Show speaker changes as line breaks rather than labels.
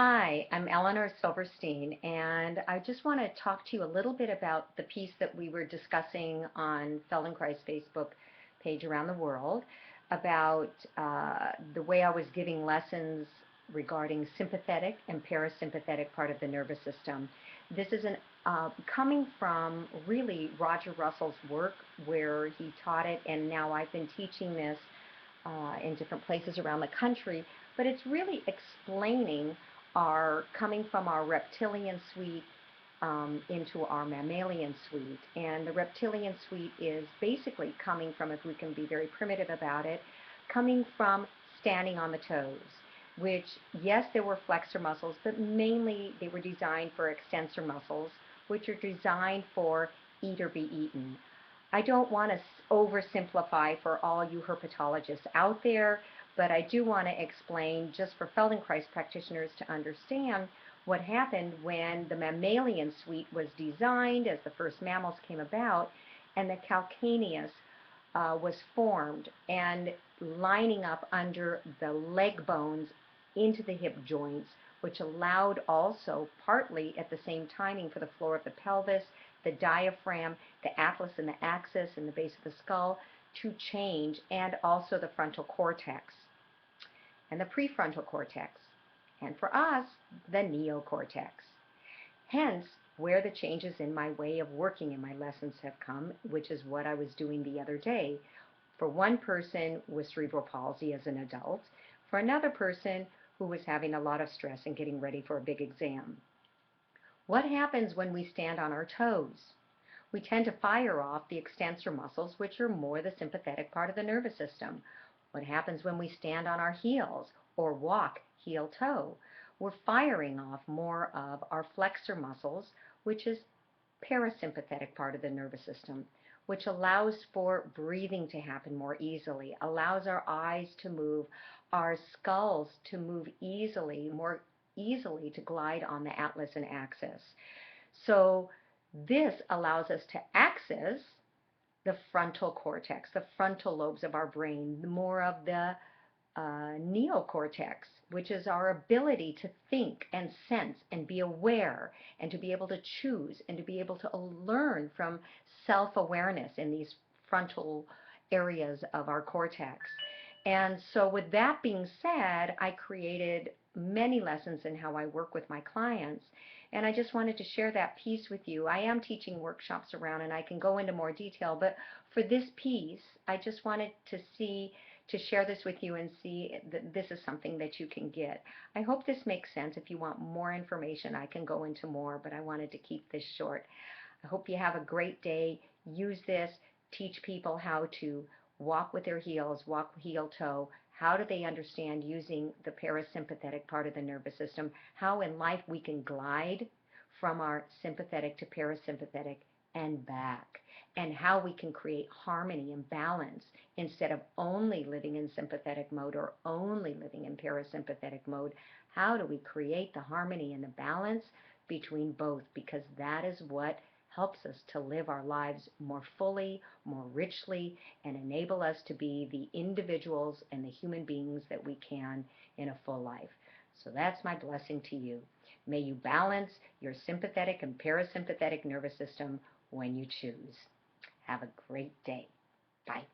Hi, I'm Elinor Silverstein, and I just want to talk to you a little bit about the piece that we were discussing on Feldenkrais' Facebook page around the world about the way I was giving lessons regarding sympathetic and parasympathetic part of the nervous system. This is coming from really Roger Russell's work where he taught it, and now I've been teaching this in different places around the country, but it's really explaining our coming from our reptilian suite into our mammalian suite. And the reptilian suite is basically coming from, if we can be very primitive about it, coming from standing on the toes, which, yes, there were flexor muscles, but mainly they were designed for extensor muscles, which are designed for eat or be eaten. I don't want to oversimplify for all you herpetologists out there, but I do want to explain, just for Feldenkrais practitioners to understand, what happened when the mammalian suite was designed as the first mammals came about, and the calcaneus was formed and lining up under the leg bones into the hip joints, which allowed also, partly at the same timing, for the floor of the pelvis, the diaphragm, the atlas and the axis and the base of the skull to change, and also the frontal cortex and the prefrontal cortex, and for us, the neocortex. Hence, where the changes in my way of working in my lessons have come, which is what I was doing the other day. For one person with cerebral palsy as an adult, for another person who was having a lot of stress and getting ready for a big exam. What happens when we stand on our toes? We tend to fire off the extensor muscles, which are more the sympathetic part of the nervous system. What happens when we stand on our heels or walk heel-toe? We're firing off more of our flexor muscles, which is parasympathetic part of the nervous system, which allows for breathing to happen more easily, allows our eyes to move, our skulls to move easily, more easily to glide on the atlas and axis. So this allows us to access the frontal cortex, the frontal lobes of our brain, more of the neocortex, which is our ability to think and sense and be aware and to be able to choose and to be able to learn from self-awareness in these frontal areas of our cortex. And so with that being said, I created many lessons in how I work with my clients, and I just wanted to share that piece with you. I am teaching workshops around, and I can go into more detail, but for this piece, I just wanted to share this with you and see that this is something that you can get. I hope this makes sense. If you want more information, I can go into more, but I wanted to keep this short. I hope you have a great day. Use this. Teach people how to walk with their heels, walk heel-toe. How do they understand using the parasympathetic part of the nervous system? How in life we can glide from our sympathetic to parasympathetic and back, and how we can create harmony and balance instead of only living in sympathetic mode or only living in parasympathetic mode. How do we create the harmony and the balance between both? Because that is what helps us to live our lives more fully, more richly, and enable us to be the individuals and the human beings that we can in a full life. So that's my blessing to you. May you balance your sympathetic and parasympathetic nervous system when you choose. Have a great day. Bye.